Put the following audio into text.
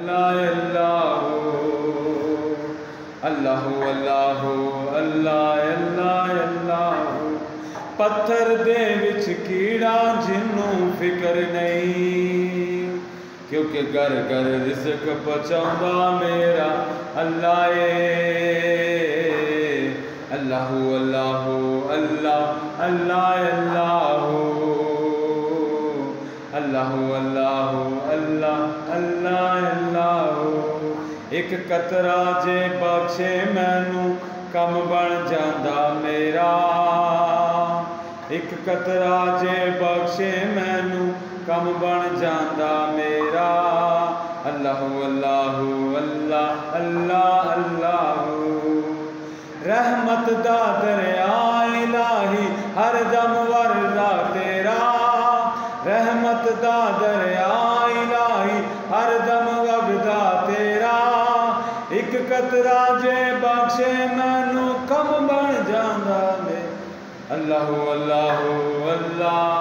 اللہ اللہ اللہ اللہ اللہ اللہ پتھر دے وچ کیڑا جنوں فکر نہیں کیونکہ گھر گھر رزق پہنچاؤندا میرا اللہ اللہ اللہ اللہ اللہ اللہ اللہ اللہ اللہ اللہ ایک قطرہ جے بخشے مینوں کم بن جاندا میرا ایک قطرہ جے بخشے مینوں کم بن جاندا میرا اللہ اللہ اللہ اللہ اللہ رحمت دا دریا الہی ہر دم وردا تیرا رحمت دا دریا الہی ہر دم وگدا تیرا ایک قطرہ جے بخشے مینوں کم بن جاندا میں اللہ اللہ اللہ